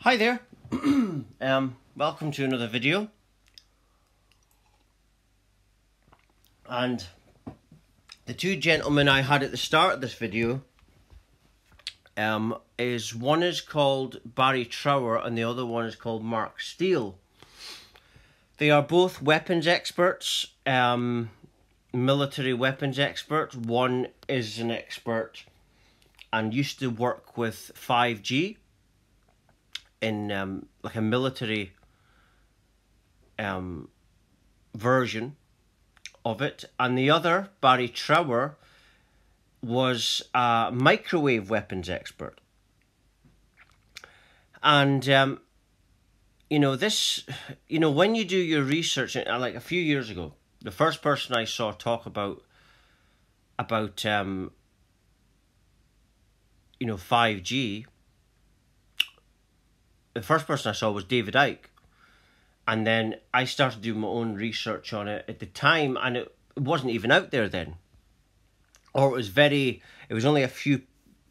Hi there. Welcome to another video. And the two gentlemen I had at the start of this video, one is called Barry Trower and the other one is called Mark Steele. They are both weapons experts, military weapons experts. One is an expert and used to work with 5G in like a military version of it, and the other, Barry Trower, was a microwave weapons expert. And when you do your research, like a few years ago, the first person I saw talk about 5G, the first person I saw was David Icke. And then I started doing my own research on it at the time, and it wasn't even out there then. Or it was only a few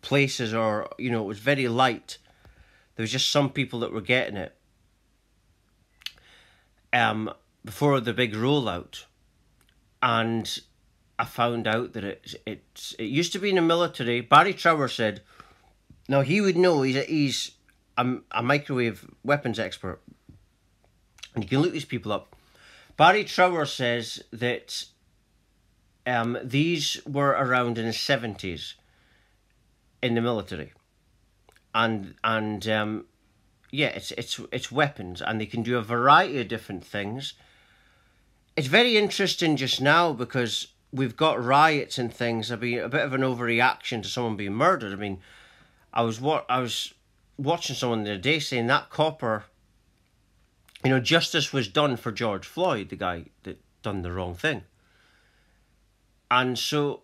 places, or, it was very light. There was just some people that were getting it before the big rollout. And I found out that it used to be in the military. Barry Trower said, now he would know, he's a microwave weapons expert. And you can look these people up. Barry Trower says that these were around in the 70s in the military. And it's weapons, and they can do a variety of different things. It's very interesting just now because we've got riots and things. There'll be a bit of an overreaction to someone being murdered. I mean, I was watching someone the other day saying that copper, justice was done for George Floyd, the guy that done the wrong thing. And so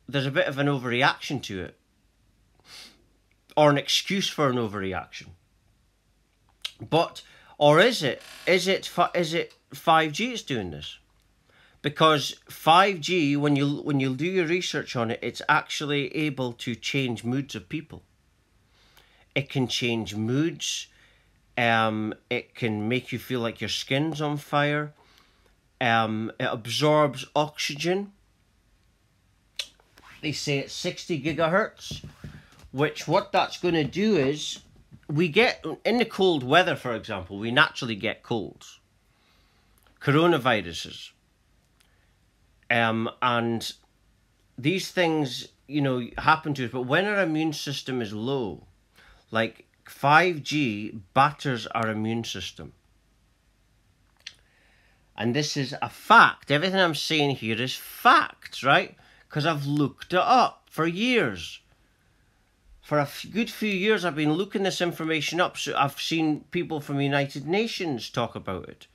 there's a bit of an overreaction to it, or an excuse for an overreaction. Or is it 5G that's doing this? Because 5G, when you do your research on it, it's actually able to change moods of people. It can change moods. It can make you feel like your skin's on fire. It absorbs oxygen. They say it's 60 gigahertz, which what that's going to do is, we get, in the cold weather, for example, we naturally get colds, coronaviruses, and these things, happen to us. But when our immune system is low, like 5G batters our immune system. And this is a fact. Everything I'm saying here is facts, right? Because I've looked it up for years. For a good few years, I've been looking this information up. So I've seen people from the United Nations talk about it.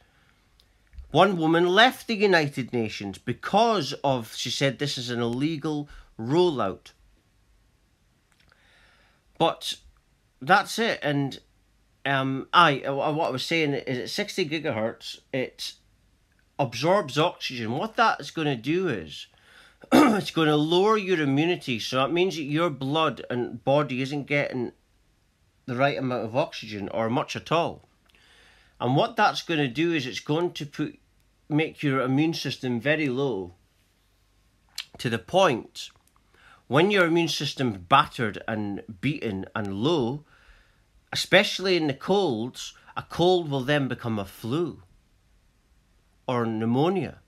One woman left the United Nations because she said this is an illegal rollout. But that's it. And what I was saying is at 60 gigahertz, it absorbs oxygen. What that is going to do is it's going to lower your immunity. So that means that your blood and body isn't getting the right amount of oxygen or much at all. And what that's going to do is it's going to make your immune system very low, to the point when your immune system's battered and beaten and low, especially in the colds, a cold will then become a flu or pneumonia.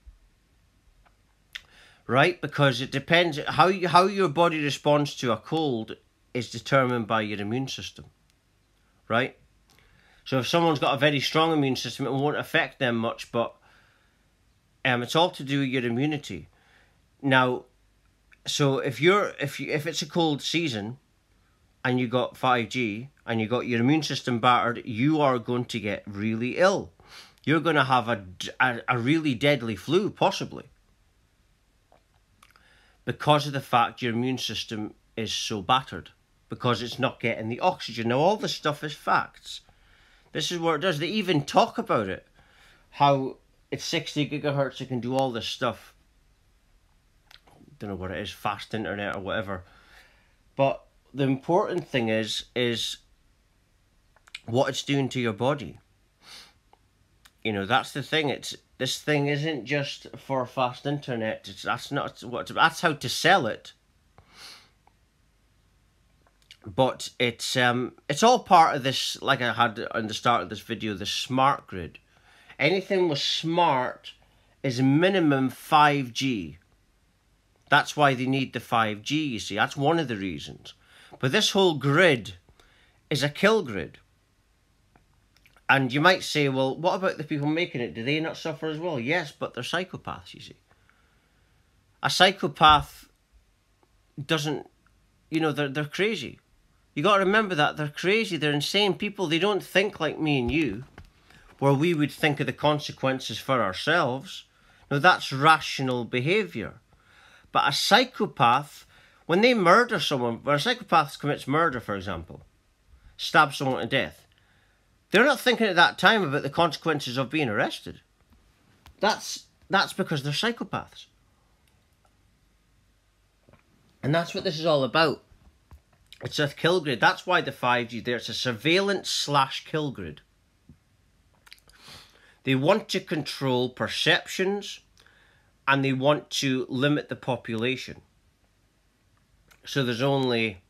Right? Because it depends, how your body responds to a cold is determined by your immune system. Right? So if someone's got a very strong immune system, it won't affect them much, but it's all to do with your immunity. Now, so if it's a cold season and you got 5G and you got your immune system battered, you are going to get really ill. You're going to have a really deadly flu, possibly, because of the fact your immune system is so battered, because it's not getting the oxygen. Now, all this stuff is facts. This is what it does. They even talk about it, how it's 60 gigahertz, it can do all this stuff. Don't know what it is, fast internet or whatever. But the important thing is what it's doing to your body. You know, that's the thing. This thing isn't just for fast internet. That's not what. That's how to sell it. But it's all part of this. Like I had on the start of this video, the smart grid. Anything with smart is minimum 5G. That's why they need the 5G. You see, that's one of the reasons. But this whole grid is a kill grid. And you might say, well, what about the people making it? Do they not suffer as well? Yes, but they're psychopaths, you see. A psychopath doesn't, you know, they're crazy. You got to remember that. They're crazy. They're insane people. They don't think like me and you, where we would think of the consequences for ourselves. No, that's rational behaviour. But a psychopath, when they murder someone, when a psychopath commits murder, for example, stabs someone to death, they're not thinking at that time about the consequences of being arrested. That's because they're psychopaths. And that's what this is all about. It's a kill grid. That's why the 5G there. It's a surveillance/kill grid. They want to control perceptions and they want to limit the population. So there's only,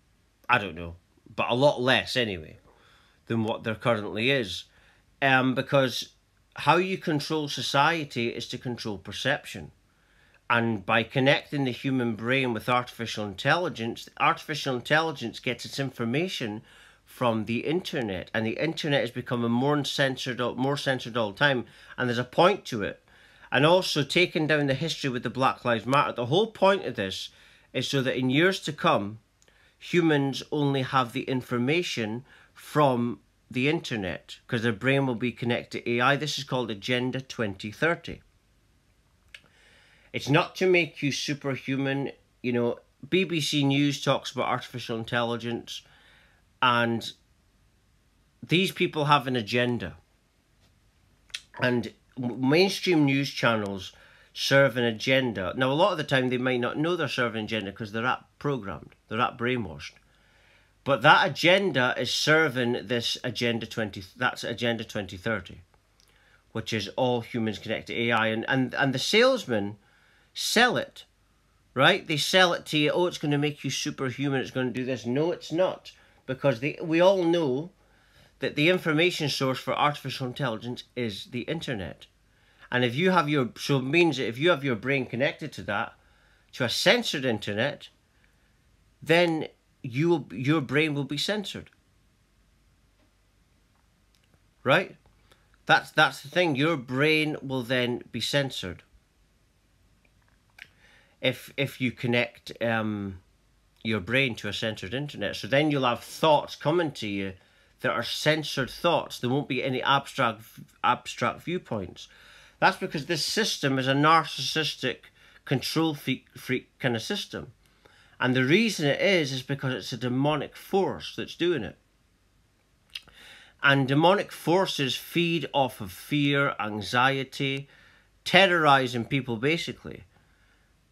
I don't know, but a lot less anyway than what there currently is. Because how you control society is to control perception. And by connecting the human brain with artificial intelligence gets its information from the internet. And the internet is becoming more censored all the time. And there's a point to it. And also taking down the history with the Black Lives Matter. The whole point of this is so that in years to come, humans only have the information from the internet, because their brain will be connected to AI. This is called Agenda 2030. It's not to make you superhuman. You know, BBC News talks about artificial intelligence, and these people have an agenda. And mainstream news channels serve an agenda. Now, a lot of the time they might not know they're serving an agenda because they're at programmed, they're at brainwashed. But that agenda is serving this Agenda 2030, which is all humans connected to AI. And the salesmen sell it, right? They sell it to you. Oh, it's going to make you superhuman. It's going to do this. No, it's not. Because we all know that the information source for artificial intelligence is the internet. And if you have so it means that if you have your brain connected to that, to a censored internet, then your brain will be censored. Right? That's the thing. Your brain will then be censored. If you connect your brain to a censored internet. So then you'll have thoughts coming to you that are censored thoughts. There won't be any abstract viewpoints. That's because this system is a narcissistic control freak kind of system. And the reason it is because it's a demonic force that's doing it. And demonic forces feed off of fear, anxiety, terrorizing people basically.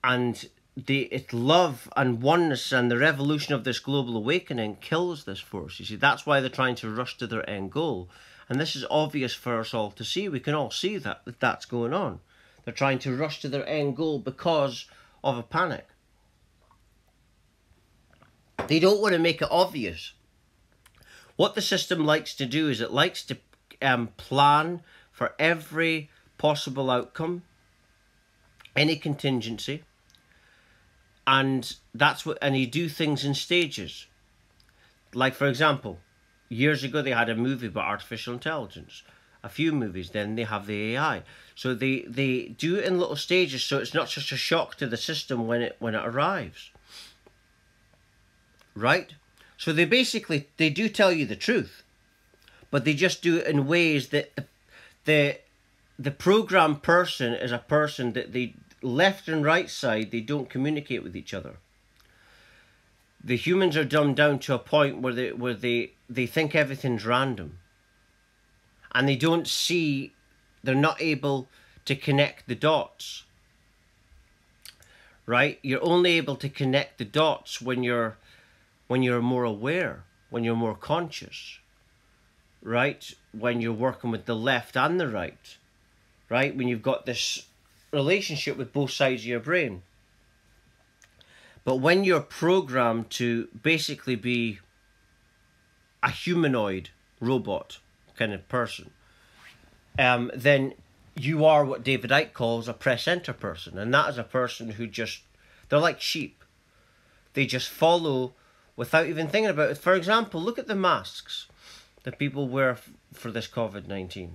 And its love and oneness and the revolution of this global awakening kills this force. You see, that's why they're trying to rush to their end goal. And this is obvious for us all to see. We can all see that's going on. They're trying to rush to their end goal because of a panic. They don't want to make it obvious. What the system likes to do is it likes to plan for every possible outcome, any contingency, and you do things in stages. Like, for example, years ago they had a movie about artificial intelligence, a few movies, then they have the AI. So they do it in little stages, so it's not just a shock to the system when it arrives. Right? So they do tell you the truth, but they just do it in ways that the programmed person is a person that the left and right side, they don't communicate with each other. The humans are dumbed down to a point where they think everything's random. And they're not able to connect the dots. Right? You're only able to connect the dots when you're more aware, when you're more conscious. right? When you're working with the left and the right, right? When you've got this relationship with both sides of your brain. But when you're programmed to basically be a humanoid robot kind of person, then you are what David Icke calls a press enter person. And that is a person who just, they're like sheep. They just follow without even thinking about it. For example, look at the masks that people wear for this COVID-19.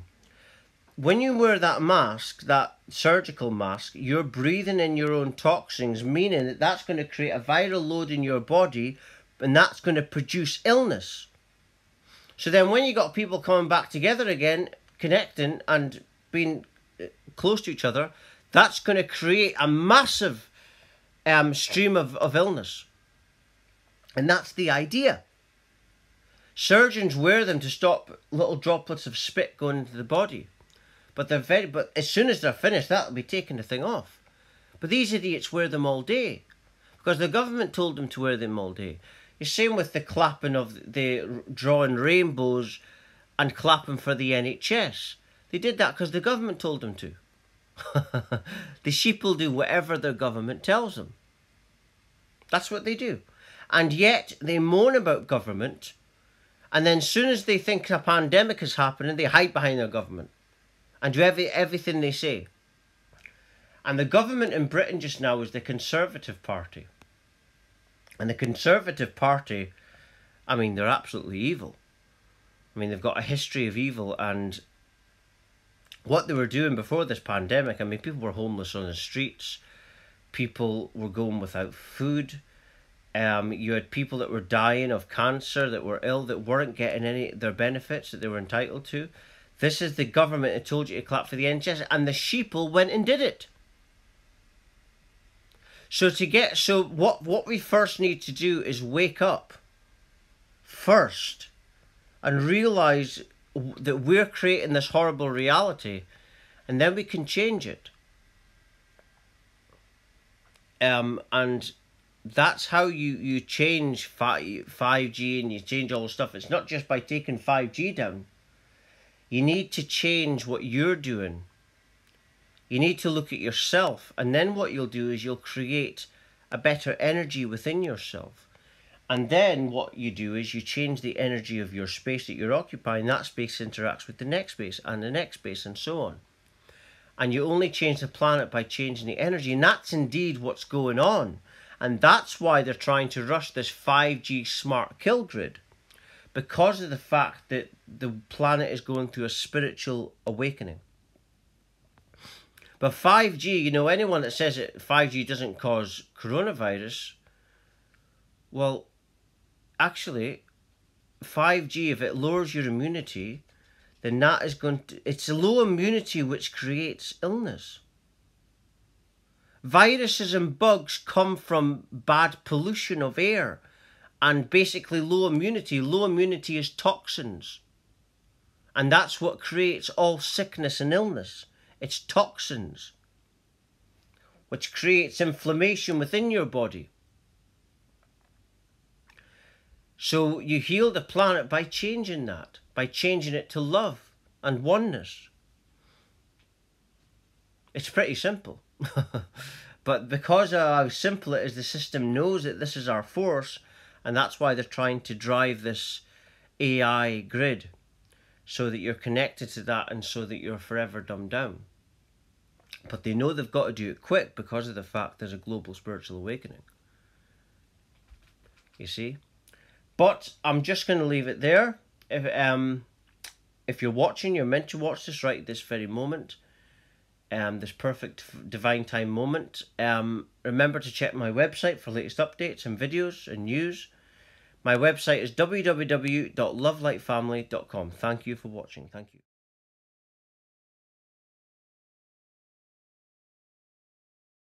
When you wear that mask, that surgical mask, you're breathing in your own toxins, meaning that that's going to create a viral load in your body, and that's going to produce illness. So then when you got people coming back together again, connecting and being close to each other, that's going to create a massive stream of illness. And that's the idea. Surgeons wear them to stop little droplets of spit going into the body. But as soon as they're finished, that'll be taking the thing off. But these idiots wear them all day because the government told them to wear them all day. The same with the clapping of the drawing rainbows and clapping for the NHS. They did that because the government told them to. The sheep will do whatever their government tells them. That's what they do. And yet they moan about government, and then as soon as they think a pandemic is happening, they hide behind their government and do everything they say. And the government in Britain just now is the Conservative Party. And the Conservative Party, I mean, they're absolutely evil. I mean, they've got a history of evil, and what they were doing before this pandemic, I mean, people were homeless on the streets. People were going without food. You had people that were dying of cancer, that were ill, that weren't getting any of their benefits that they were entitled to. This is the government that told you to clap for the NHS, and the sheeple went and did it. So what we first need to do is wake up first and realize that we're creating this horrible reality, and then we can change it. And that's how you change 5G and you change all the stuff. It's not just by taking 5G down. You need to change what you're doing. You need to look at yourself, and then what you'll do is you'll create a better energy within yourself. And then what you do is you change the energy of your space that you're occupying. That space interacts with the next space and the next space and so on. And you only change the planet by changing the energy. And that's indeed what's going on. And that's why they're trying to rush this 5G smart kill grid. Because of the fact that the planet is going through a spiritual awakening. But 5G, you know, anyone that says that 5G doesn't cause coronavirus, well, actually, 5G, if it lowers your immunity, then that is going to... It's a low immunity which creates illness. Viruses and bugs come from bad pollution of air and basically low immunity. Low immunity is toxins. And that's what creates all sickness and illness. It's toxins, which creates inflammation within your body. So you heal the planet by changing that, by changing it to love and oneness. It's pretty simple. But because of how simple it is, the system knows that this is our force, and that's why they're trying to drive this AI grid, so that you're connected to that and so that you're forever dumbed down. But they know they've got to do it quick because of the fact there's a global spiritual awakening. You see? But I'm just going to leave it there. If you're watching, you're meant to watch this right at this very moment. This perfect divine time moment. Remember to check my website for latest updates and videos and news. My website is www.lovelightfamily.com. Thank you for watching. Thank you.